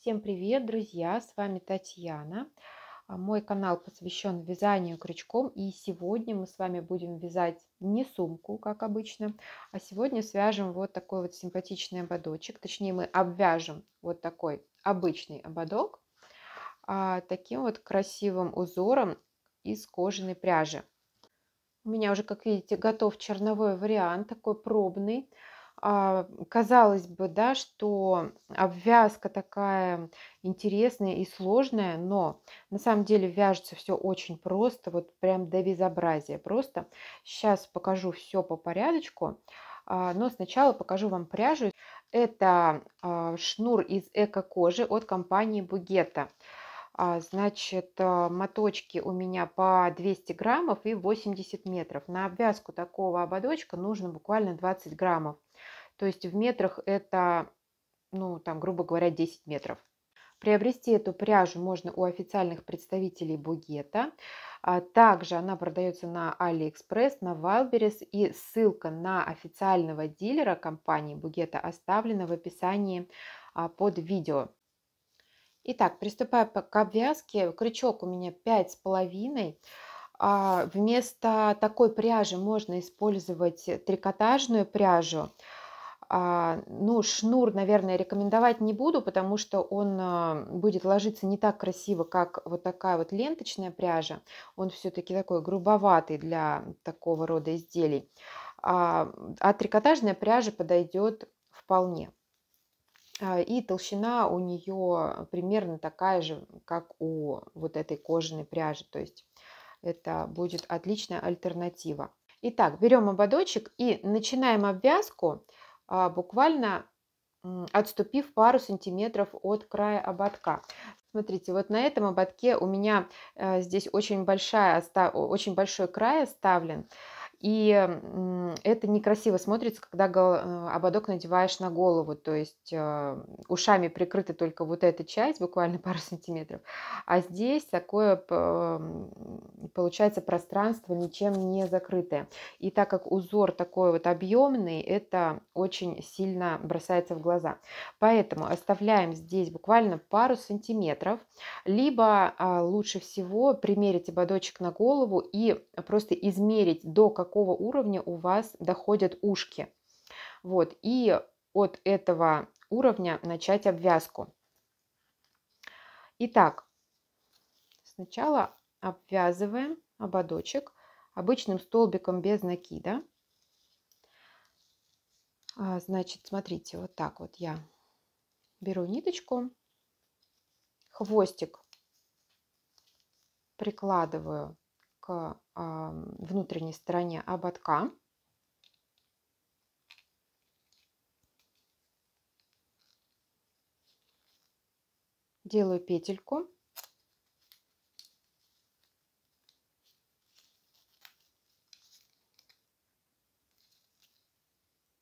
Всем привет, друзья! С вами Татьяна. Мой канал посвящен вязанию крючком. И сегодня мы с вами будем вязать не сумку, как обычно, а сегодня свяжем вот такой вот симпатичный ободочек. Точнее, мы обвяжем вот такой обычный ободок таким вот красивым узором из кожаной пряжи. У меня уже, как видите, готов черновой вариант, такой пробный. Казалось бы, да, что обвязка такая интересная и сложная, но на самом деле вяжется все очень просто, вот прям до безобразия просто. Сейчас покажу все по порядочку, но сначала покажу вам пряжу. Это шнур из эко-кожи от компании Бугетта. Значит, моточки у меня по 200 граммов и 80 метров. На обвязку такого ободочка нужно буквально 20 граммов. То есть в метрах это, ну, там, грубо говоря, 10 метров. Приобрести эту пряжу можно у официальных представителей Бугетта. Также она продается на AliExpress, на Wildberries. И ссылка на официального дилера компании Бугетта оставлена в описании под видео. Итак, приступая к обвязке. Крючок у меня 5,5. Вместо такой пряжи можно использовать трикотажную пряжу. Ну, шнур, наверное, рекомендовать не буду, потому что он будет ложиться не так красиво, как вот такая вот ленточная пряжа. Он все-таки такой грубоватый для такого рода изделий. А трикотажная пряжа подойдет вполне. И толщина у нее примерно такая же, как у вот этой кожаной пряжи. То есть это будет отличная альтернатива. Итак, берем ободочек и начинаем обвязку, буквально отступив пару сантиметров от края ободка. Смотрите, вот на этом ободке у меня здесь очень большой край оставлен. И это некрасиво смотрится, когда ободок надеваешь на голову. То есть ушами прикрыта только вот эта часть, буквально пару сантиметров. А здесь такое получается пространство ничем не закрытое. И так как узор такой вот объемный, это очень сильно бросается в глаза. Поэтому оставляем здесь буквально пару сантиметров. Либо лучше всего примерить ободочек на голову и просто измерить, до какого уровня у вас доходят ушки. Вот, и от этого уровня начать обвязку. Итак, сначала обвязываем ободочек обычным столбиком без накида. Значит, смотрите, вот так вот я беру ниточку, хвостик прикладываю к внутренней стороне ободка. Делаю петельку.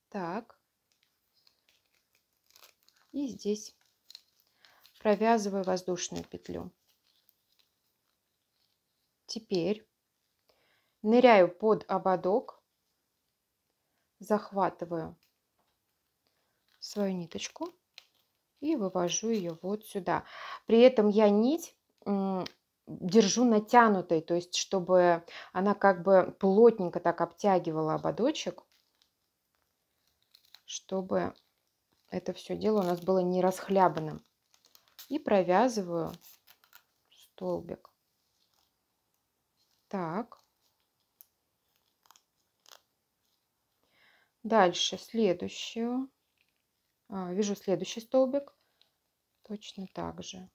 Так. И здесь провязываю воздушную петлю. Теперь ныряю под ободок, захватываю свою ниточку и вывожу ее вот сюда. При этом я нить держу натянутой, то есть чтобы она как бы плотненько так обтягивала ободочек, чтобы это все дело у нас было не расхлябанным. И провязываю столбик. Так. Дальше следующую. Вяжу следующий столбик. Точно так же.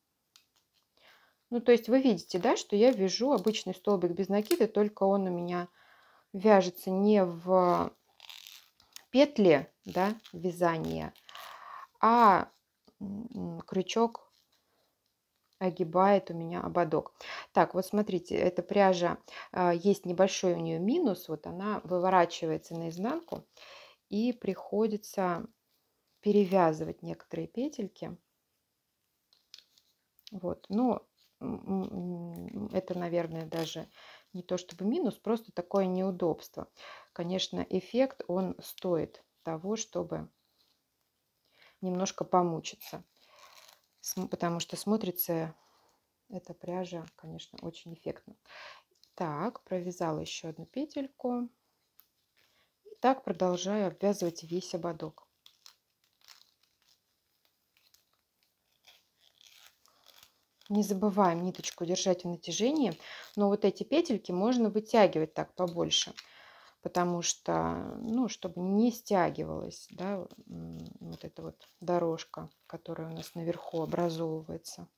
Ну, то есть вы видите, да, что я вяжу обычный столбик без накида, только он у меня вяжется не в петли, да, вязания, а крючок огибает у меня ободок. Так, вот смотрите, эта пряжа, есть небольшой у нее минус, вот она выворачивается наизнанку, и приходится перевязывать некоторые петельки. Вот, но это, наверное, даже не то чтобы минус, просто такое неудобство. Конечно, эффект, он стоит того, чтобы немножко помучиться. потому что смотрится эта пряжа, конечно, очень эффектно. Так, провязала еще одну петельку. И так продолжаю обвязывать весь ободок. Не забываем ниточку держать в натяжении, но вот эти петельки можно вытягивать так побольше, потому что, ну, чтобы не стягивалась, да, вот эта вот дорожка, которая у нас наверху образовывается.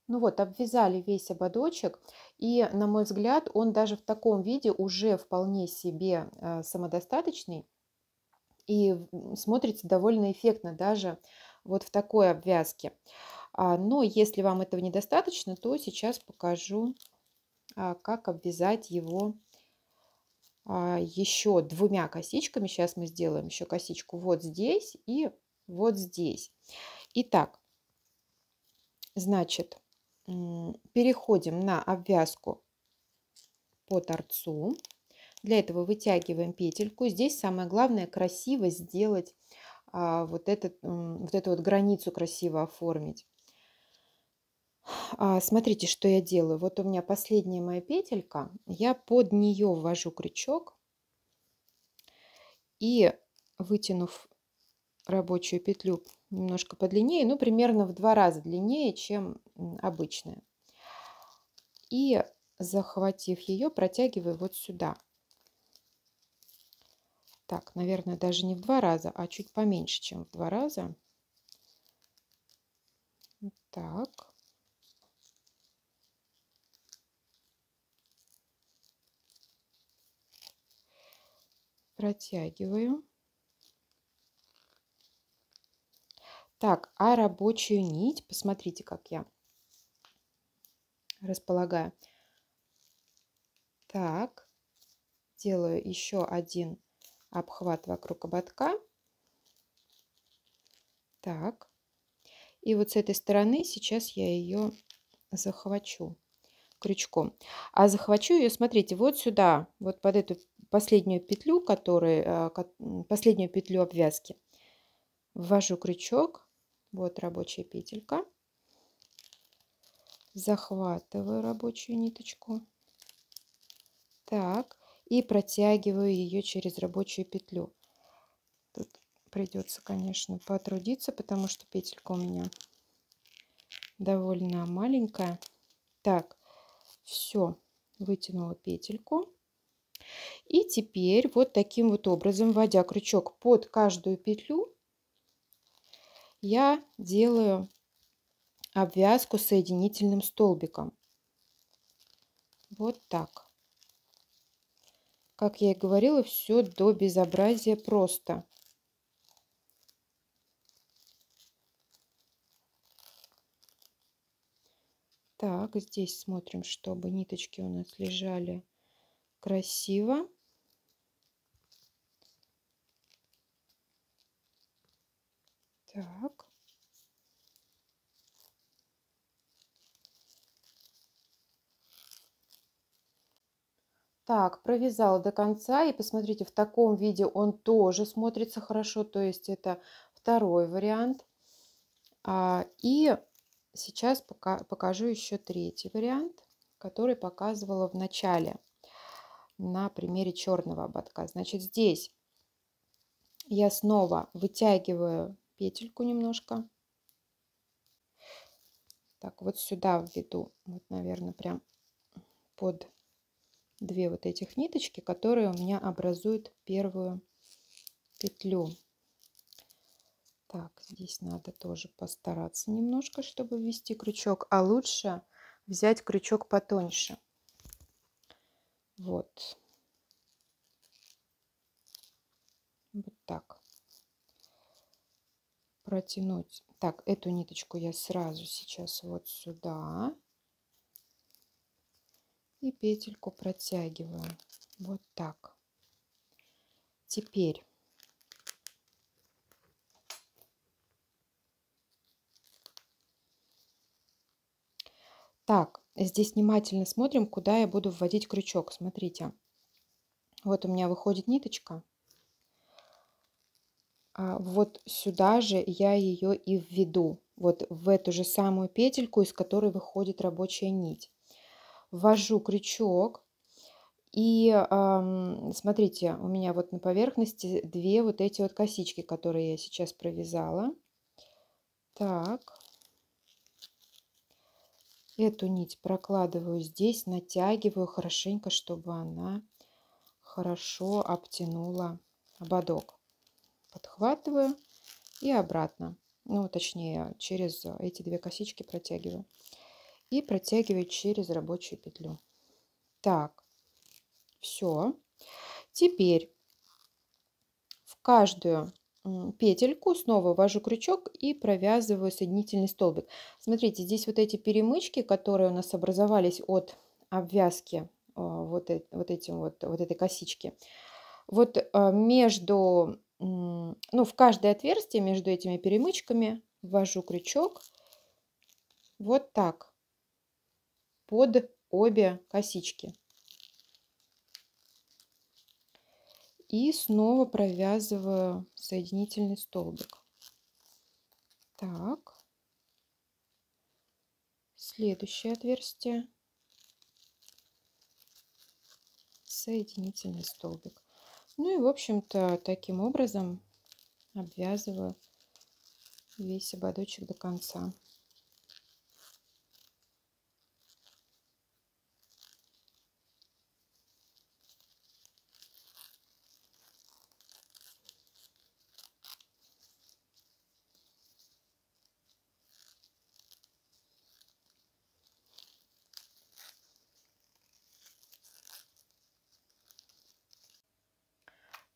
Ну вот, обвязали весь ободочек, и, на мой взгляд, он даже в таком виде уже вполне себе самодостаточный и смотрится довольно эффектно даже вот в такой обвязке. Но если вам этого недостаточно, то сейчас покажу, как обвязать его еще двумя косичками. Сейчас мы сделаем еще косичку вот здесь и вот здесь. Итак, значит, переходим на обвязку по торцу. Для этого вытягиваем петельку. Здесь самое главное красиво сделать вот эту вот границу, красиво оформить. Смотрите, что я делаю. Вот у меня последняя моя петелька. Я под нее ввожу крючок и, вытянув рабочую петлю немножко подлиннее, ну, примерно в 2 раза длиннее, чем обычная. И, захватив ее, протягиваю вот сюда. Так, наверное, даже не в 2 раза, а чуть поменьше, чем в 2 раза. Так. Протягиваю. Так, а рабочую нить, посмотрите, как я располагаю. Так, делаю еще один обхват вокруг ободка. Так, и вот с этой стороны сейчас я ее захвачу крючком. А захвачу ее, смотрите, вот сюда, вот под эту последнюю петлю, последнюю петлю обвязки, ввожу крючок. Вот рабочая петелька. Захватываю рабочую ниточку. Так, и протягиваю ее через рабочую петлю. Тут придется, конечно, потрудиться, потому что петелька у меня довольно маленькая. Так, все, вытянула петельку. И теперь вот таким вот образом, вводя крючок под каждую петлю, я делаю обвязку соединительным столбиком. Вот так. Как я и говорила, все до безобразия просто. Так, здесь смотрим, чтобы ниточки у нас лежали красиво. Так. Так, провязала до конца, и посмотрите, в таком виде он тоже смотрится хорошо, то есть это второй вариант. И сейчас покажу еще третий вариант, который показывала в начале на примере черного ободка. Значит, здесь я снова вытягиваю петельку немножко. Так, вот сюда введу, вот, наверное, прям под две вот этих ниточки, которые у меня образуют первую петлю. Так, здесь надо тоже постараться немножко, чтобы ввести крючок, а лучше взять крючок потоньше. Вот. Вот так. Протянуть. Так, эту ниточку я сразу сейчас вот сюда. И петельку протягиваю. Вот так. Теперь Так, здесь внимательно смотрим, куда я буду вводить крючок. Смотрите, вот у меня выходит ниточка, вот сюда же я ее и введу, вот в эту же самую петельку, из которой выходит рабочая нить. Ввожу крючок, и смотрите, у меня вот на поверхности две вот эти вот косички, которые я сейчас провязала. Так, эту нить прокладываю здесь, натягиваю хорошенько, чтобы она хорошо обтянула ободок. Подхватываю и обратно. Ну, точнее, через эти две косички протягиваю. И протягиваю через рабочую петлю. Так, все. Теперь в каждую петельку снова ввожу крючок и провязываю соединительный столбик. Смотрите, здесь вот эти перемычки, которые у нас образовались от обвязки вот этой косички. Вот между, ну, в каждое отверстие между этими перемычками ввожу крючок вот так под обе косички. И снова провязываю соединительный столбик. Так, следующее отверстие, соединительный столбик. Ну и, в общем-то, таким образом обвязываю весь ободочек до конца.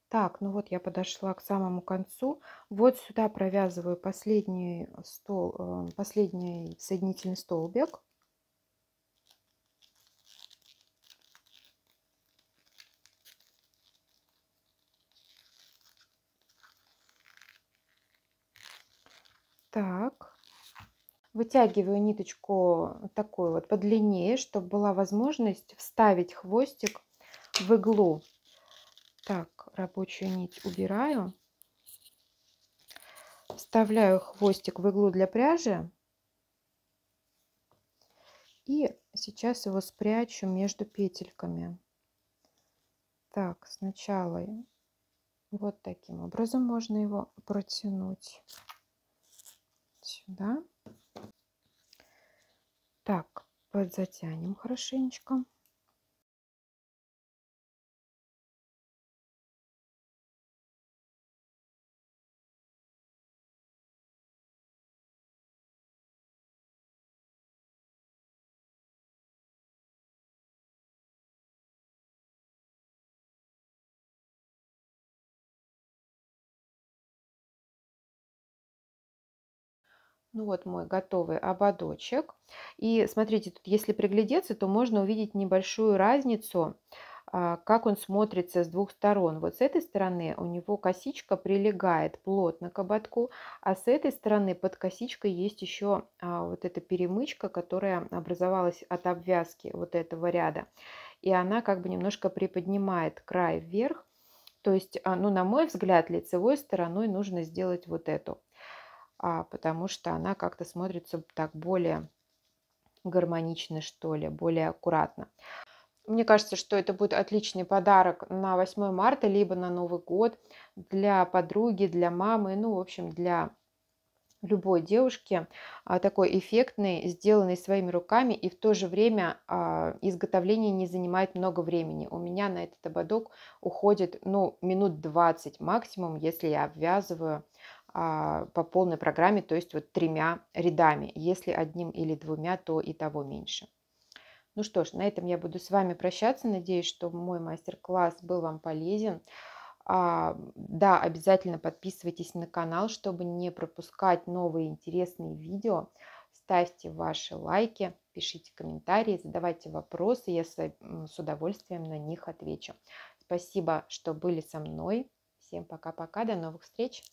Так, ну вот я подошла к самому концу. Вот сюда провязываю последний соединительный столбик. Так, вытягиваю ниточку такую вот подлиннее, чтобы была возможность вставить хвостик в иглу. Так, рабочую нить убираю. Вставляю хвостик в иглу для пряжи. И сейчас его спрячу между петельками. Так, сначала вот таким образом можно его протянуть сюда. Так, подзатянем хорошенечко. Ну вот мой готовый ободочек. И смотрите, тут если приглядеться, то можно увидеть небольшую разницу, как он смотрится с двух сторон. Вот с этой стороны у него косичка прилегает плотно к ободку, а с этой стороны под косичкой есть еще вот эта перемычка, которая образовалась от обвязки вот этого ряда. И она как бы немножко приподнимает край вверх. То есть, ну, на мой взгляд, лицевой стороной нужно сделать вот эту. Потому что она как-то смотрится так более гармонично, что ли, более аккуратно. Мне кажется, что это будет отличный подарок на 8 марта, либо на Новый год для подруги, для мамы, ну, в общем, для любой девушки. Такой эффектный, сделанный своими руками, и в то же время изготовление не занимает много времени. У меня на этот ободок уходит, ну, минут 20 максимум, если я обвязываю по полной программе, то есть вот 3 рядами. Если одним или двумя, то и того меньше. Ну что ж, на этом я буду с вами прощаться. Надеюсь, что мой мастер-класс был вам полезен. Да, обязательно подписывайтесь на канал, чтобы не пропускать новые интересные видео. Ставьте ваши лайки, пишите комментарии, задавайте вопросы. Я с удовольствием на них отвечу. Спасибо, что были со мной. Всем пока-пока, до новых встреч!